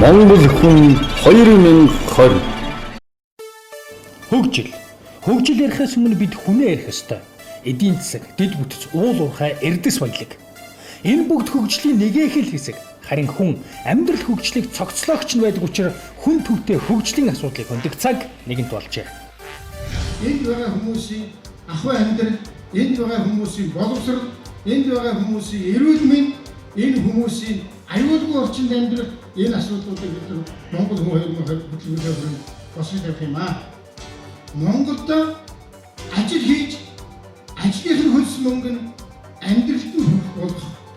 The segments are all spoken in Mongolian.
Монгол хүн 2020 Хөгжил ярихаас өмнө бид хүнээ ярих ёстой. Эдийн засаг, дэд бүтц, уул уурхай, эрдэс баялаг. Энэ бүгд хөгжлийн нэгээх л хэсэг. Харин хүн амьдрал хөгжлийг цогцлоогч нь байдаг учраас хүн төвтэй хөгжлийн асуудлыг хөндөг цаг нэгэнт болжээ. Энд байгаа хүмүүсийн ахуй амьдрал, энд байгаа хүмүүсийн боловсрол, энд байгаа хүмүүсийн эрүүл мэнд, энэ хүмүүсийн аюулгүй орчинд амьдрах энэ асуудлуудыг бид Монгол хүн 2020 хөтөлбөрөөр босгож тавих юм аа. Монголд ажил хийж, ажлын хөлс мөнгө нь амьдралд нь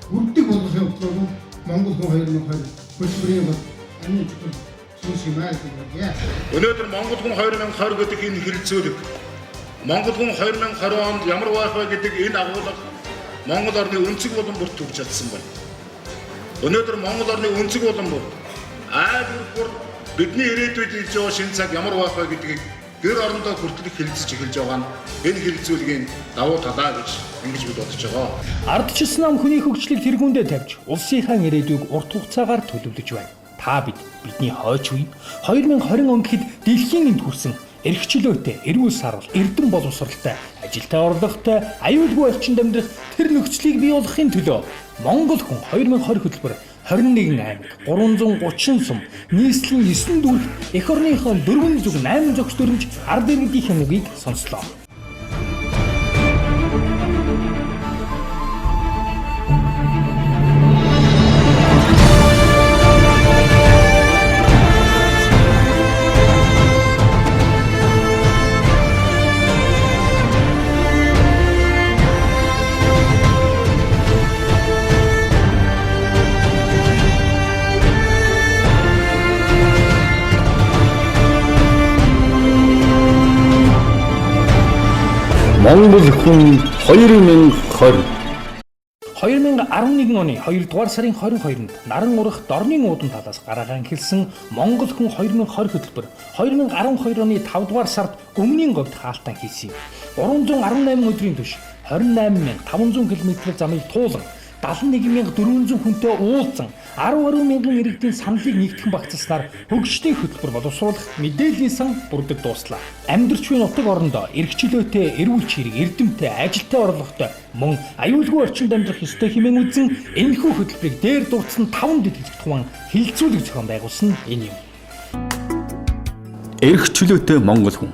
хүрдэг болгохын төлөө Монгол хүн 2020 хөтөлбөрийн амны чухал зүйлс юм аа гэдэг. Өнөөдөр Монгол хүн 2020 гэдэг энэ хэрэгцүүлэг Монгол хүн 2020 онд ямар байх вэ гэдэг энэ агуулга Монгол орны өнцөг болон бүрт төгж чадсан байна. Өнөөдөр Монгол орны өнцөг болон бүр бүр бидний ирээдүйд ирж байгаа шинэ цаг ямар байх вэ гэдгийг гэр орондоо хүртэлх хэлэлцэж эхэлж байгаа нь энэ хэрэгцүүлгийн давуу талаа гэж ингэж бид бодож байгаа. Ардчилсан нам хүний хөгжлийг тэргүүндээ тавьж улсынхаа ирээдүйг урт хугацаагаар төлөвлөж байна. Та бидний хойч үе 2020 он гэхэд дэлхийн энд хүрсэн эрхчлөөтэй, эрүүл сарвал, эрдэм боловсролтой, ажилтай орлоготой, аюулгүй орчинд амьдрах тэр нөхцөлийг бий болгохын төлөө Монгол хүн 2020 хөтөлбөр 21 аймаг, 330 сум, нийслэлийн 9 дүрх, эх орныхоо 408 зохис төрөмж ард иргэдийн хэмнэгийг сонслоо. Монгол хүн 2020 2011 оны 2 дугаар сарын 22-нд Наран урах Дорны уудан талаас гараагаан хэлсэн Монгол хүн 2020 хөтөлбөр 2012 оны 5 дугаар сард өмнгийн говьд хаалтан хийсэн. 318 өдрийн турш 28500 км замыг туулан 71400 хүнтэй уулзсан 10 мянган иргэдийн саналыг нэгтгэн багцласнаар хөгжлийн хөтөлбөр боловсруулах мэдээллийн сан бүрдэж дууслаа. Амьдарч буй нутаг орондоо эрхчлөөтэй, эрүүл чирэг, эрдэмтэй, ажилтай орлоготой, мөн аюулгүй орчинд амьдрах ёстой хэмээн үзэн энэхүү хөтөлбөрийг дээр дурдсан 5 дэдгэх тухайн хилцүүлэг зохион байгуулсан энэ юм. Эрхчлөөтэй Монгол хүн.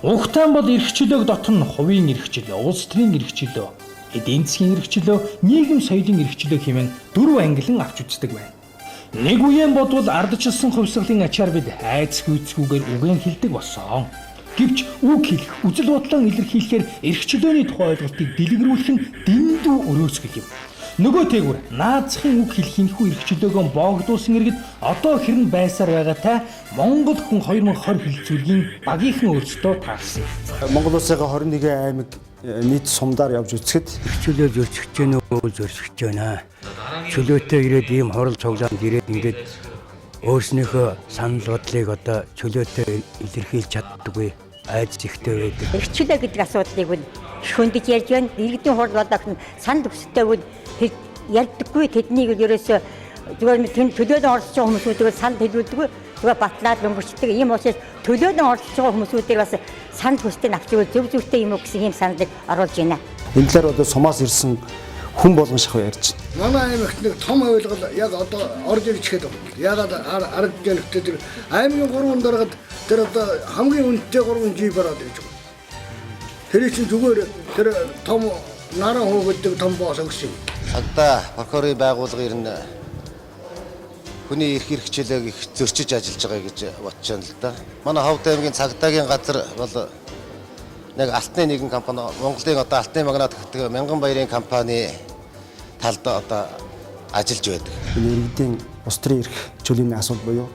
Ухаан бол эрхчлөөг дотно хувийн эрхчлөө, улс төрийн эрхчлөө, эдийн засгийн эрхчлөө, нийгэм соёлын эрхчлөө хэмээн 4 ангилан авч үздэг байна. Нэг үеийн бодвол ардчилсан хувьсгалын ачаар бид айц хүйцгүүгээр үгэн хэлдэг болсон. Гэвч үг хэлэх, үзэл бодлон илэрхийлэхээр эрхчлөөний тухай ойлголтыг дэлгэрүүлэх нь дэндүү өрөөсгөл юм. Нөгөө тэгвэр наазахын үг хэлхийн хүү эрхчлөөгөө боогдуулсан иргэд одоо хэрэн байсаар байгаатай Монгол хүн 2020 хэлцүүлгийн багийнхан өөрсдөө таарсан. Монгол улсын 21 аймаг нийт сумдаар явж үзэхэд эрхчлөө зөрчиж гэнэ үү зөрчиж байна. Чөлөөтэй ирээд ийм хорол цуглаанд ирээд ингээд өөрснийхөө санал бодлыг одоо чөлөөтэй илэрхийлж чаддаггүй айдас ихтэй байдаг. Эрхчлөө гэдэг асуудлыг бол хөндөж ярьж байна. Иргэдийн хурал бодлого санал төсөлтэй бол ярьдаггүй тэднийг ерөөсөө зүгээр төлөөдөө оролцож байгаа хүмүүсүүдийг санал хэлүүлдэггүй зүгээр батлаад өнгөрчдөг ийм учраас төлөөдөө оролцож байгаа хүмүүсүүдээр бас санал төсөлтийг авч ивэл зөв зөвхтэй юм уу гэсэн ийм саналыг оруулж байна. Энэ талаар одоо сумаас ирсэн хүн болгон шахав ярьж байна. Манай аймагт нэг том ойлголт яг одоо орж ирж ихэд байна. Ягаад арга гэнэхтэй тэр аймгийн 3 дараагад тэр одоо хамгийн үнэтэй 3 G бараад байж байгаа. Тэр чинь зүгээр тэр том наран хуу гэдэг том боос өгсөн. Цагдаа прокурорын байгууллага ер нь хүний эрх хэрэгчлээг их зөрчиж ажиллаж байгаа гэж бодож байна л да. Манай Ховд аймгийн цагдаагийн газар бол нэг алтны нэгэн компани Монголын одоо алтны магнат гэдэг Мянган баярын компани талд одоо ажиллаж байдаг. Иргэдийн улс төрийн эрх чөлөөний асуудал буюу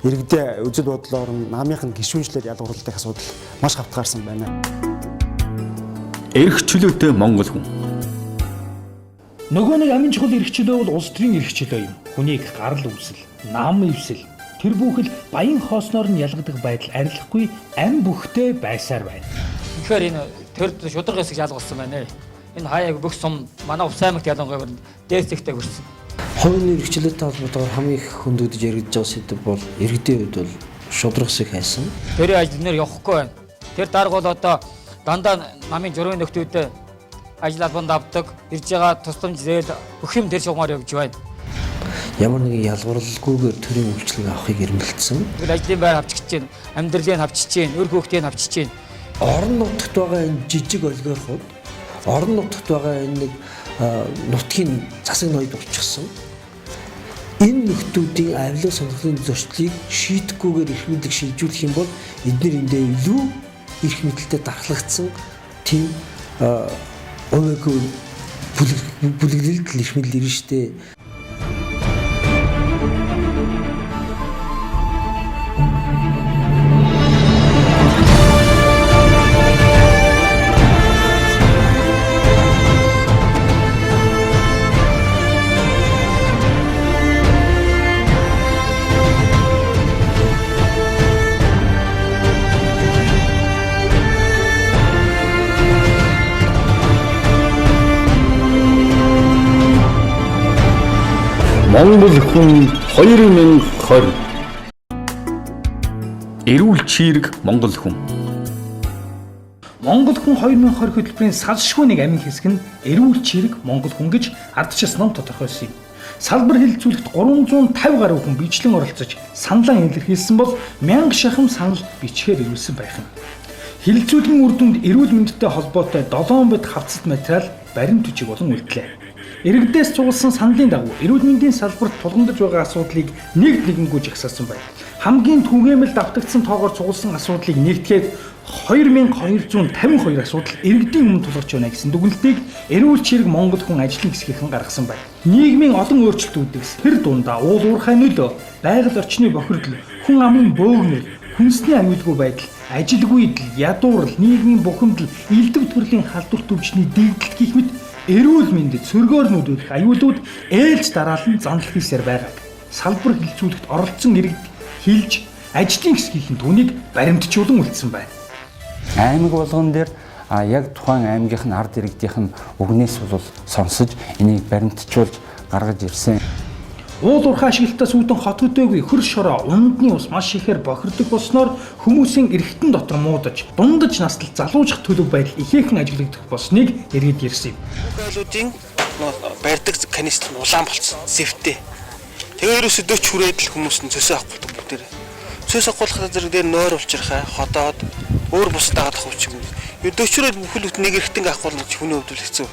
иргэдийн үзэл бодлоор намынхын гишүүнчлэр ялгуурлах асуудал маш хавтгаарсан байна. Эрхчлөөтэй Монгол хүн. Нөгөө нэг амин чухал эрхчлөө бол улс төрийн эрхчлөө юм. Хүнийг гарал үүсэл, нам ивсэл, тэр бүхэл баян хоосноор нь ялгадаг байдал арилахгүй ам бүхтэй байсаар байна. Тэгэхээр энэ төрд шударга хэсэг ялгуулсан байна. Энэ хаяг бүх сум манай ус аймагт ялангуяа дээсэгтэй хүрсэн. Хувийн эрхчлэлтэй холбоотойгоор хамгийн их хөндөгдөж яригдж байгаа сэдв бол иргэдийн хувьд бол шудрагсыг хайсан. Тэрийн ажил нэр явахгүй байна. Тэр дарга бол одоо дандаа намын журмын нөхдүүдэд ажил албанд авдаг, ирж байгаа тусламж зээл бүх юм тэр шугамар явж байна. Ямар нэгэн ялгарлалгүйгээр төрийн үйлчлэг авахыг эрмэлзсэн. Тэгэл ажлын байр авчиж чинь, амьдралыг авчиж чинь, өр хүүхдийг авчиж чинь. Орон нутагт байгаа энэ жижиг олигархууд, орон нутагт байгаа энэ нэг нутгийн засаг ноёд болчихсон. Энэ нөхдүүдийн авилга сонирхлын зөрчлийг шийдэхгүйгээр эрх мэдлэг шилжүүлэх юм бол эдгээр эндээ илүү эрх мэдэлтэй дархлагдсан тийм бүлэглэлд эрх мэдэл ирнэ штэ. Монгол хүн 2020 эрүүл чирэг Монгол хүн. Монгол хүн 2020 хөтөлбөрийн салшгүй нэг амин хэсэг нь эрүүл чирэг Монгол хүн гэж ардчилсан ном тодорхойлсон юм. Салбар хэлэлцүүлэгт 350 гаруй хүн бичлэн оролцож саналаа илэрхийлсэн бол 1000 шахам санал бичгээр ирүүлсэн байх юм. Хэлэлцүүлгийн үр дүнд эрүүл мэндтэй холбоотой 7 бит хавцад материал баримт бичиг болон үлдлээ. Иргэдээс цугласан саналын дагуу эрүүл мэндийн салбарт тулгамдж байгаа асуудлыг нэгэнгүй жагсаасан байна. Хамгийн түгээмэл давтагдсан тоогоор цугласан асуудлыг нэгтгэхэд 2252 асуудал иргэдийн өмнө тулгарч байна гэсэн дүгнэлтийг эрүүл чирэг Монгол хүн ажлын хэсгийнхэн гаргасан байна. Нийгмийн олон өөрчлөлтүүдээс тэр дундаа уул уурхай нөлөө, байгаль орчны бохирдол, хүн амын бөөгнөр, хүнсний аюулгүй байдал, ажилгүй идэл, ядуурл, нийгмийн бухимдал, элдв төрлийн халдварт өвчний дэгдэлт гэх мэт эрүүл мэндэд сөргөөр нүүдүүлэх аюулууд ээлж дараалан занал хийсээр байгааг салбар хэлэлцүүлэгт оролцсон иргэд хэлж ажлын хэсгийнхэн түүнийг баримтжуулан үлдсэн байна. Аймаг болгон дээр яг тухайн аймгийнх нь ард иргэдийнх нь үгнээс бол сонсож энийг баримтжуулж гаргаж ирсэн. Уул уурхай ашиглалтаас үүдэн хот хөдөөгүй хөр шороо ундны ус маш ихээр бохирдог болсноор хүмүүсийн эргэтэн дотор муудаж дундаж настал залуужих төлөв байдал ихээхэн ажиглагдах болсныг иргэд ирсэн юм. Айлуудын барьдаг канистр улаан болцсон зэвтэй. Тэгээ ерөөсөө 40 хүрээд л хүмүүс нь цөсөө авах болдог бүгдээр. Цөсөө авахлахад зэрэг дээр нойр улчирхай ходоод өөр бус дагаад авах юм. 40 хүрээд бүхэл бүт нэг эргэтэн авах бол хүний хувьд л хэцүү.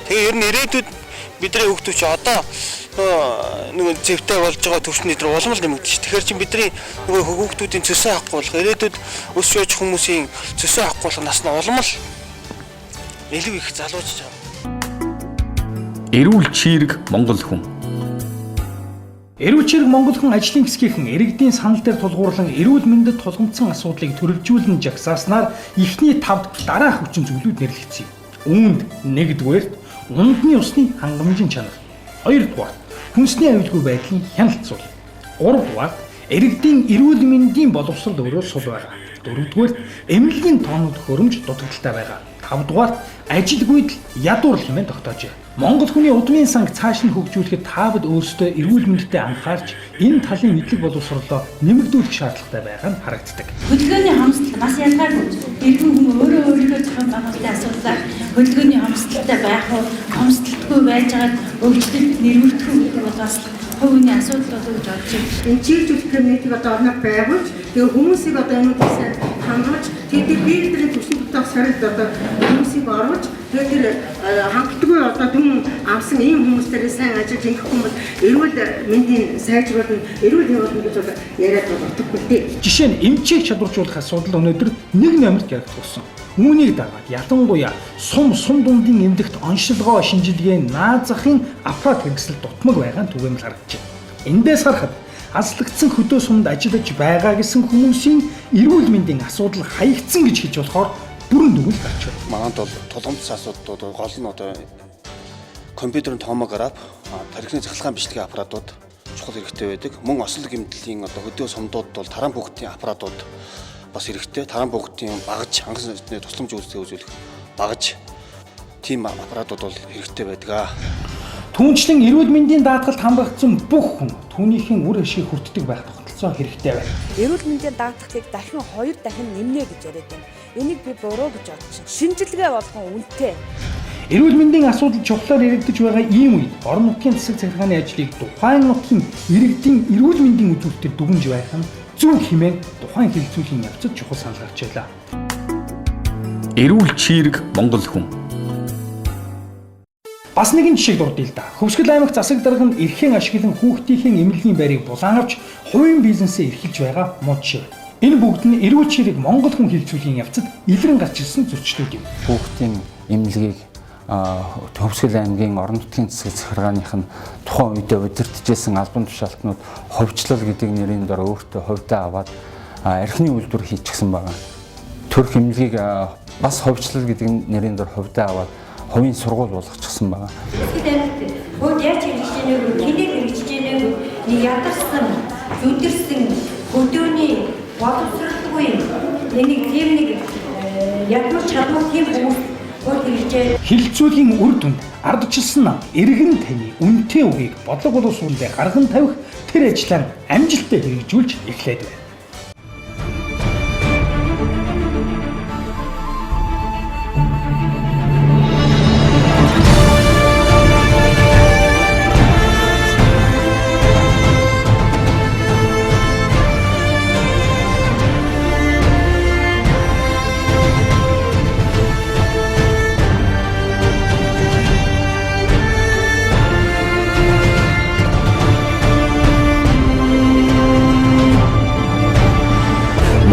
Тэгээ ер нь ирээдүйд бидний хүүхдүүд чи одоо нэг зэвтэй болж байгаа төвчний дээр улам л нэмэгдэж ш. Тэгэхээр чи бидний нөгөө хүүхдүүдийн цөсөө авахгүй болох ирээдүйд өсөж явж хүмүүсийн цөсөө авахгүй болох нас нь улам л илүү их залуужж байгаа. Эрүүл чирэг Монгол хүн. Эрүүл чирэг Монгол хүн ажлын хэсгийнхэн иргэдийн санал дээр тулгуурлан эрүүл мэндэд тулгамдсан асуудлыг төрөлжүүлэн жагсааснаар эхний 5-д дараах хүчин зүйлүүд нэрлэгдсэн юм. Үүнд 1-р ундны усны хангамжийн чанар, 2-р хүнсний аюулгүй байдлын хяналтцуул, 3-р иргэдийн эрүүл мэндийн боловсрол өөрөө сул байгаа, 4-р эмнэлгийн тоонууд хөрөмж дутагдaltaй байгаа, 5-р ажилгүйдэл ядуурл хэмээн тогтоожээ. Монгол хүний удмын санг цааш нь хөгжүүлэхэд таавд өөрсдөө эрүүл мэндэд анхаарч энэ талын мэдлэг боловсролоо нэмэгдүүлэх шаардлагатай байгаа нь харагддаг. Хөдөлгөөний хомсдол бас ялгаагүй. Иргэн хүн өөрийнхөө зохион байгуулалтын асуудлаар хөдөлгөөний хомсдолтой байх уу, хомсдолтгүй байж байгаад өвчлөлт нэрвэгдэх үү гэдэг бол бас хувийн асуудал болж болж байна. Энэ чиглэл комитет одоо орноо байгуулж, тэгээ хүмүүсийг одоо энүүдээс хангаж, тэгээд биедрийн түвшин дотор сорилт одоо хүмүүсийг оруулж, тэгээд хангалтгүй одоо түн авсан ийм хүмүүстэй сайн ажиллаж ингэх хүмүүс эрүүл мэндийн сайжруулна, эрүүл явуулна гэж одоо яриад бодоггүй дээ. Жишээ нь эмчийг чадваржуулах асуудал өнөөдөр нэг номерт яригдсан. Үүнийг дагаад ялангуяа сум дундын эмнэлэгт оншилгоо шинжилгээ наазахын аппарат хэрэгсэл дутмаг байгаа нь түгээмэл харагдаж байна. Эндээс харахад аслагдсан хөдөө сумд ажиллаж байгаа гэсэн хүмүүсийн эрүүл мэндийн асуудал хаягдсан гэж хэлж болохоор бүрэн дүгэл гарч байна. Манайд бол тулгамдсан асуудлууд гол нь одоо компьютерийн томограф, тархины цахилгаан бичлэгийн аппаратууд чухал хэрэгтэй байдаг. Мөн ослог эмнэлгийн одоо хөдөө сумдууд бол таран бүгдийн аппаратууд бас хэрэгтэй. Таран бүгдийн багаж хангас нүдний тусламж үйлчлэг үзүүлэх багаж тийм аппаратууд бол хэрэгтэй байдаг. Түүнчлэн эрүүл мэндийн даатгалд хамрагдсан бүх хүн түүнийхэн үр ашиг хүртдэг байх тогтолцоо хэрэгтэй байна. Эрүүл мэндийн даатгалыг дахин 2 дахин нэмнэ гэж яриад байна. Энийг би буруу гэж бодож байна. Шинжилгээ болгон үнэтэй. Эрүүл мэндийн асуудал чухлаар яригдж байгаа ийм үед орон нутгийн засаг захиргааны ажлыг тухайн нутгийн иргэдийн эрүүл мэндийн үзүүлэлтэд дүгнж байх нь зөв хэмээн тухайн хэлэлцүүлийн явцад чухал санал гарч байлаа. Эрүүл чирэг Монгол хүн. Бас нэгэн жишээг дурдъя л да. Хөвсгөл аймагт засаг дарга нь эрхэн ашиглан хүүхдийн эмнэлгийн байрыг булан авч хувийн бизнесээ эрхэлж байгаа мод жишээ. Энэ бүгд нь эрүүл чирэг Монгол хүн хэлэлцүүлийн явцад илрэн гарч ирсэн зөрчлүүд юм. Хүүхдийн эмнэлгийг Хөвсгөл аймгийн орон нутгийн засаг захиргааных нь тухайн үедээ удирдахжсэн албан тушаалтнууд ховчлол гэдэг нэрийн дор өөртөө хувьдаа аваад архины үйлдвэр хийчихсэн байгаа. Төрх эмнэлгийг бас ховчлол гэдэг нэрийн дор хувьдаа аваад хувийн сургууль болгочихсон байгаа. Хөөд яаж хийж ийнэг, хэнийг хийж ийнэг, нэг ядарсан, зүдэрсэн, хөдөөний боловсралгүй энийг тийм нэг ядмар чадвар тийм хүмүүс хөөд хийж Хэлэлцүүлийн үр дүнд ардчилсан нам эргэн таны үнэтэй үгийг бодлого боловсруулалтыг гарган тавих тэр ажлаа амжилттай хэрэгжүүлж эхлээд байна.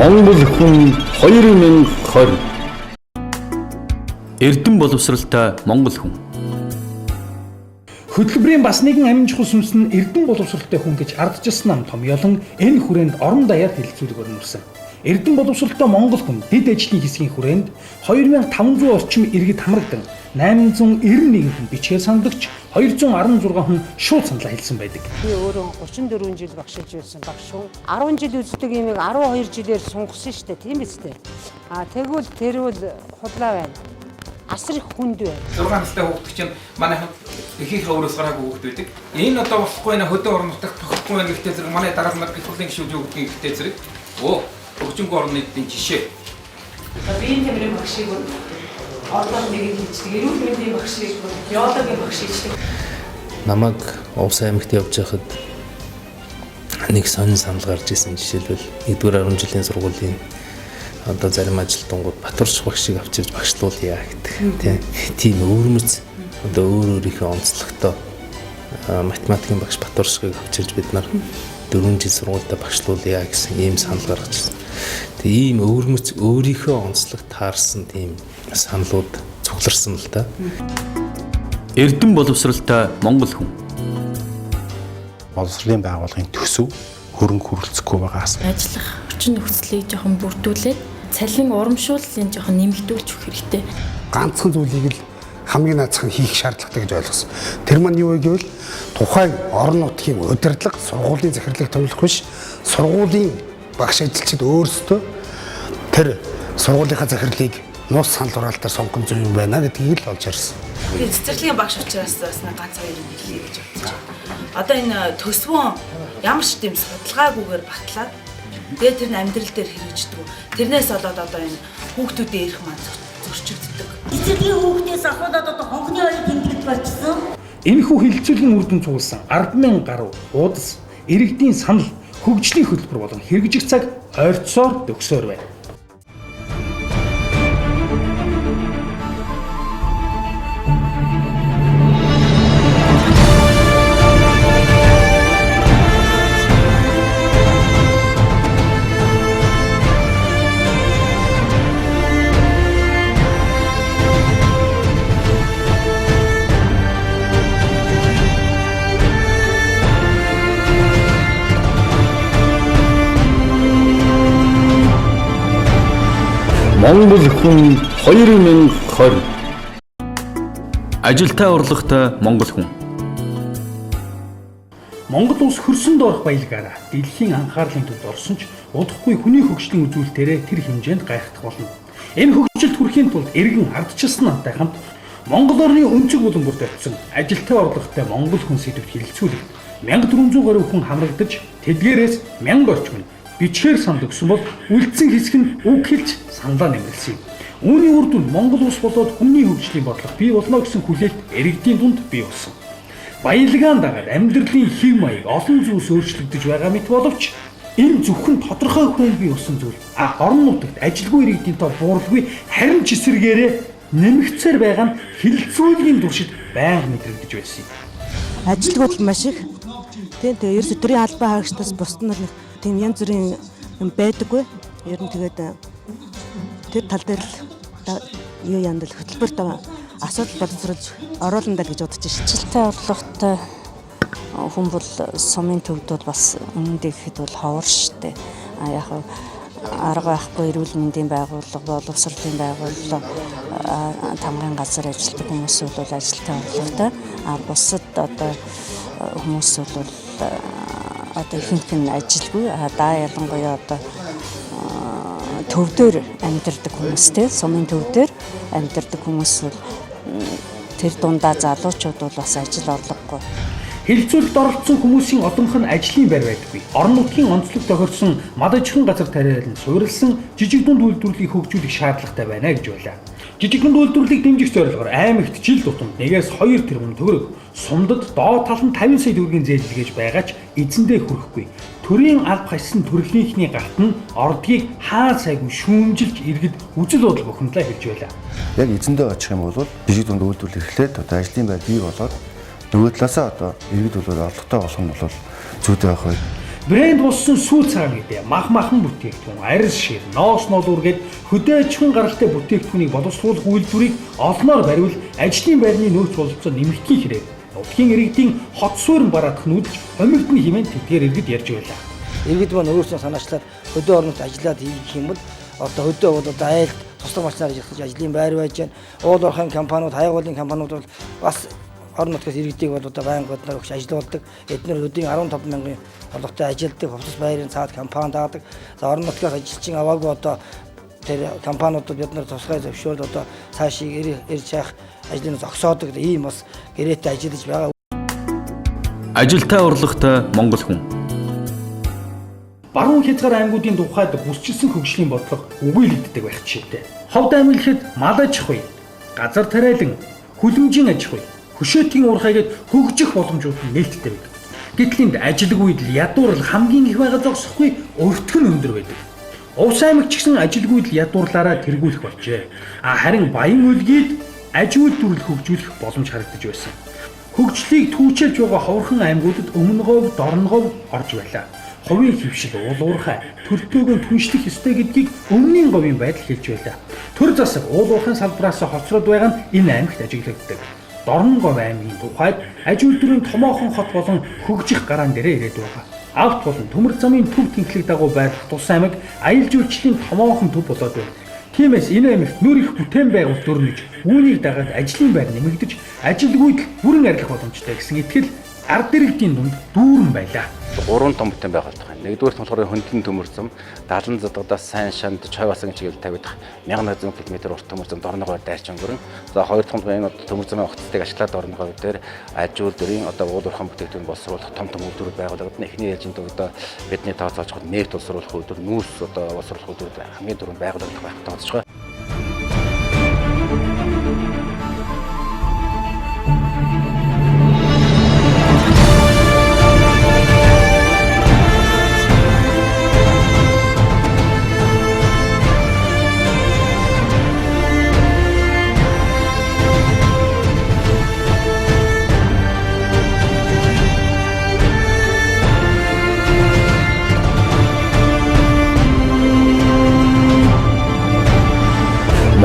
Монгол хүн 2020. Эрдэм боловсралтай Монгол хүн. Хөтөлбөрийн бас нэгэн амин чухал сүнс нь эрдэм боловсралтай хүн гэж ардчилсан нам томьёолон энэ хүрээнд орон даяар хэлэлцүүлэг өрнүүлсэн. Эрдэм боловсралтай Монгол хүн дэд ажлын хэсгийн хүрээнд 2500 орчим иргэд хамрагдан 891 хүн бичгээр сандагч 216 хүн шууд саналаа хэлсэн байдаг. Би өөрөө 34 жил багшилж байсан багш шүү. 10 жил үздэг юмыг 12 жилээр сунгасан шүү дээ, тийм биз дээ. Тэгвэл тэрвэл худлаа байна. Асар их хүнд байна. 6 настай хүүхд чинь манайхан ихийнхээ өөрөөс гараагүй хүүхд байдаг. Энэ одоо болохгүй нэ хөдөө орон нутагт тохихгүй байх гэхдээ зэрэг манай дараач нар гихүүлийн гişүүд юу гэдгийг гэхдээ зэрэг хөгжингүй орны эдийн жишээ. Би энэ тэмрийн багшийг одоо нэг хийдэг. Эрүүл мэндийн багшийг, биологийн багш хийдэг. Намайг Увс аймагт явж байхад нэг сонин санал гарч ирсэн. Жишээлбэл 1-р 10 жилийн сургуулийн одоо зарим ажилтнууд Батурч багшийг авч ирж багшлуулъя гэдэг. Тийм өвөрмөц одоо өөрийнхөө онцлогтой математикийн багш Батурчгийг авч ирж бид нар 4 жил сургуультай багшлуулъя гэсэн ийм санал гаргаж ирсэн. Тэгээ ийм өвөрмөц өөрийнхөө онцлогт таарсан тийм саналууд цугларсан л да. Эрдэм боловсралтай Монгол хүн. Боловсролын байгууллагын төсөв хөрөнгө хүрэлцэхгүй байгаас ажиллах орчин нөхцөлийг жоохон бүрдүүлээд цалин урамшууллыг жоохон нэмэгдүүлж өгөх хэрэгтэй. Ганцхан зүйлийг л хамгийн наацхан хийх шаардлагатай гэж ойлгосон. Тэр маань юу вэ гэвэл тухайн орон нутгийн удирдлага, сургуулийн захирлыг томилох биш, сургуулийн багш ажилчид өөрсдөө тэр сургуулийнхаа захирлыг нууц санал хураалтаар сонгох зүйл юм байна гэдгийг л олж харсан. Би цэцэрлэгийн багш учраас бас ганц хоёр юм хэлье гэж бодож байна. Одоо энэ төсвөө ямар ч тийм судалгаагүйгээр батлаад тэгээд тэр нь амьдрал дээр хэрэгждэг. Тэрнээс болоод одоо энэ хүүхдүүдийн эрх маань зөрчигддөг. Цэцэрлэгийн хүүхдээс ахуудаад одоо хонхны хоёр тэмдэглэж болчихсон. Энэхүү хэлэлцүүлийн үр дүн цугласан 100000 гаруй уудас, иргэдийн санал, хөгжлийн хөтөлбөр болон хэрэгжих цаг ойртсоор төгсөөр байна. Монгол хүн 2020. Ажилтай орлоготой Монгол хүн. Монгол улс хөрсөнд орох баялгаараа дэлхийн анхаарлын төвд орсон ч удахгүй хүний хөгжлийн үзүүлэлтээрээ тэр хэмжээнд гайхах болно. Энэ хөгжилд хүрэхийн тулд эргэн ардчилсан намтай хамт Монгол орны өнцөг булан бүрт очсон ажилтны орлоготой монгол хүн сэдвт хилцүүлэх 1400 гаруй хүн хамрагдаж тэдгээрээс 1000 орчим нь бичгээр санд өгсөн бол үлдсэн хэсэг нь үг хэлж саналаа нэмэлсэн юм. Үүний үр дүн Монгол улс болоод хүмүүний хөгжлийн бодлого бий болно гэсэн хүлээлт иргэдийн дунд бий болсон. Баялагаан дагаад амьдралын хэв маяг олон зүйлс өөрчлөгдөж байгаа мэт боловч энэ зөвхөн тодорхой хүн бий болсон зүйл. Орон нутагт ажилгүй иргэдийн тоо бууралгүй харин ч эсэргээрээ нэмэгцээр байгаа нь хилцүүлгийн туршид байнга мэдрэгдэж байсан юм. Ажилгүйд маш их тэгээ ерөөсө төрийн албан хаагчдаас бусд нь тийм янз бүрийн юм байдаггүй. Ер нь тэгээд тэр тал дээр л юу яндал хөтөлбөрт асуудал боловсруулж орууландаа гэж бодож байна. Ажилтны орлоготой хүн бол сумын төвд бол бас үнэндээ гэхэд бол ховор штэ. Яг арга байхгүй эрүүл мэндийн байгууллага, боловсролын байгууллага, тамгын газар ажилладаг хүмүүс бол ажилтны орлоготой. Бусад одоо хүмүүс бол одоо ихэнх нь ажилгүй. Ялангуяа одоо төвдөр амьдардаг хүмүүстэй, сумын төвдөр амьдардаг хүмүүс бол тэр дундаа залуучууд бол бас ажил орлогогүй. Хилцүүлэлт оролцсон хүмүүсийн одонх нь ажлын байр байдаггүй. Орон нутгийн онцлог тохирсон мадажхан газар тариалан суурилсан жижиг дунд үйлдвэрлэлийг хөгжүүлэх шаардлагатай байна гэж байлаа. Жижиг дунд үйлдвэрлэлийг дэмжих зорилгоор аймагт жил тутамд 1-2 тэрбум төгрөг, сумдад доод тал нь 50 сая төгрөгийн зээлжлэгэж байгаа ч эзэндээ хүрэхгүй. Төрийн алба хассан төрлийнхний гарт нь ордгийг хаа сайгүй шүүмжилж иргэд үжил бодол бухимдлаа хэлж байлаа. Яг эзэндээ очих юм бол жижиг дунд үйлдвэрлэл эхлээд одоо ажлын байр бий болоод нөгөө талаасаа одоо иргэд бол орлоготой болох нь бол зүйтэй байх бай. Брэнд болсон сүүл цагаан гэдэг махан бүтээгдэхүүн, арьс шир, ноос ноолуур гээд хөдөө аж ахуйн гаралтай бүтээгдэхүүнийг боловсруулах үйлдвэрийг олноор бариул ажлын байрны нөөц боловсрол нэмэгдхийн хэрэг. Нутгийн иргэдийн хот суурин бараадах нүүдж хомигдны хэмээн тэдгээр иргэд ярьж байлаа. Иргэд маань өөрсдөө санаачлаад хөдөө орнод ажиллаад хийх юм бол одоо хөдөө бол одоо айлт туслах машинаар ажлын байр байж байна. Уул уурхайн компаниуд, хаягуулын компаниуд бол бас орон нутгаас иргэдийг бол одоо байнга бодноор өгч ажиллаулдаг. Эдгээр өдрийн 15 мянган орлоготой ажилтдаг, хувцас байрын цаад компани даадаг. За орон нутгаас ажилчин аваагүй одоо тэр компаниудад бид нар тусгай зөвшөөрөл одоо цаашийг ирж явах ажлын зогсоодог ийм бас гэрээтэй ажиллаж байгаа. Ажилтай орлоготой монгол хүн. Баруун хязгаар аймагуудын тухайд бүсчилсэн хөгжлийн бодлого үгүйлэгддэг байх жишээтэй. Ховд аймаг гэхэд мал аж ахуй, газар тариалан, хүлэмжийн аж ахуй, хөшөөтийн уурхайгээд хөгжих боломжууд нь нээлттэй байдаг. Гэтэл энд ажилгүй л ядуурл хамгийн их байгаа зогсохгүй өртгөн өндөр байдаг. Увс аймаг ч гэсэн ажилгүй л ядуурлаараа тэргүүлэх болжээ. Харин Баян үлгийд аж үйлдвэрлэл хөгжүүлэх боломж харагдаж байсан. Хөгжлийг түүчилж байгаа ховорхон аймагуудад өмнө говь, дорн говь орж байлаа. Хувийн хөвшил, уул уурхай, төлөвлөгөөг түншлэх ёстой гэдгийг өмнгийн говийн байдал хэлж байлаа. Төр засаг, уул уурхайн салбараас хоцроод байгаа нь энэ аймагт ажиглагддаг. Дорн говь аймгийн тухайд аж үйлдвэрийн томоохон хот болон хөгжих гараан дээрээ ирээд байгаа. Авт болон төмөр замын төв тэнхлэг дагуу байх тус аймаг аялал жуулчлалын томоохон төв болоод байна. Тиймээс энэ аймагт нөр их бүтээн байгуулалт өрнөж, үүнийг дагаад ажлын байр нэмэгдэж, ажилгүйд бүрэн арилах боломжтой гэсэн итгэл ард иргэдийн дунд дүүрэн байлаа. 3 том бүтээн байгуулалт байна. Нэгдүгээр нь болохоор хөндлөн төмөр зам, дадлан задгадаас сайн шанд чойвасан чиглэл тавьдаг 1000 км урт төмөр зам дорногоор дайрч өнгөрөн. За хоёр дахь нь энэ төмөр замын огцтыг ашиглаад дорногоор дээр аж үйлдвэрийн одоо уул уурхайн бүтээгдэхүүн боловсруулах том үйлдвэрүүд байгуулагдана. Эхний ээлжинд одоо бидний тооцоолж байгаа нефт боловсруулах үйлдвэр, нүүрс одоо боловсруулах үйлдвэр хамгийн түрүүнд байгуулагдах байх тооцож байгаа.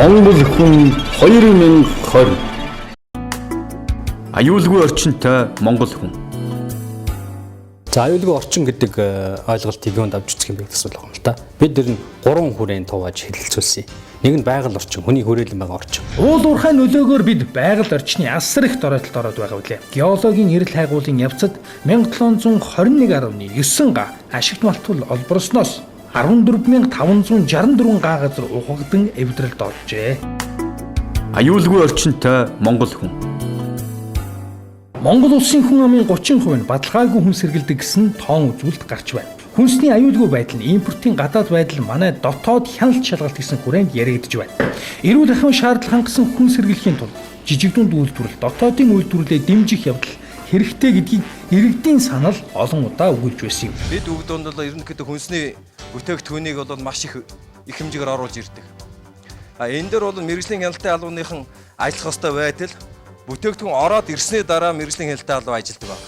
Монгол хүн 2020. Аюулгүй орчинтой монгол хүн. За аюулгүй орчин гэдэг ойлголтыг юунд авч үзэх юм бэ гэсэн асуулт байна л да. Бид нэр нь 3 хүрээнд тувааж хэлэлцүүлсэн. Нэг нь байгаль орчин, хүний хүрээлэн байгаа орчин. Уул уурхай нөлөөгөөр бид байгаль орчны асар их доройтолд ороод байгаа үлээ. Геологийн эрэл хайгуулын явцад 1721.9 га ашигт малтуул олборсноос 14564 га газар ухагдан эвдрэлд оржээ. Аюулгүй орчинтой Монгол хүн. Монгол улсын хүн амын 30% нь баталгаагүй хүн сэргэлдэг гэсэн тоон үзүүлэлт гарч байна. Хүнсний аюулгүй байдал нь импортын гадаад байдал манай дотоод хяналт шалгалт гэсэн хүрээнд яригдж байна. Эрүүл ахуйн шаардлага хангасан хүн сэргийлэхийн тулд жижиг дунд үйлдвэрлэл, дотоодын үйлдвэрлэлээ дэмжих явдал хэрэгтэй гэдгийг иргэдийн санал олон удаа өгүүлж байсан юм. Бид бүгд бол ерөнхийдөө хүнсний бүтээгдэхүүнийг бол маш их хэмжээгээр оруулж ирдэг. Энэ дээр бол мэргэжлийн хяналтын албаныхан ажиллах ёстой байтал бүтээгдэхүүн ороод ирсний дараа мэргэжлийн хяналтын албан ажилладаг байна.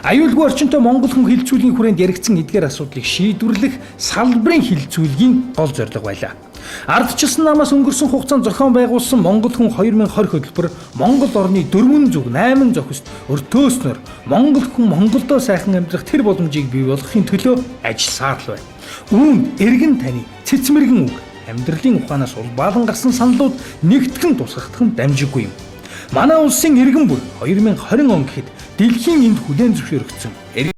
Аюулгүй орчинтой Монгол хүн хилцүүлгийн хүрээнд яригдсан эдгээр асуудлыг шийдвэрлэх салбарын хилцүүлгийн гол зорилго байлаа. Ардчилсан намаас өнгөрсөн хугацаанд зохион байгуулсан Монгол хүн 2020 хөтөлбөр Монгол орны 4 зүг 8 зохист өртөөснөр Монгол хүн Монголдоо сайхан амьдрах тэр боломжийг бий болгохын төлөө ажилласаар л байна. Үүнд эргэн таны цэцмэргэн үг амьдралын ухаанаас улбаалan гарсан саналууд нэгтгэн тусгахдах нь дамжиггүй юм. Манай улсын иргэн бүр 2020 он гэхэд дэлхийн энд хүлээн зөвшөөрөгдсөн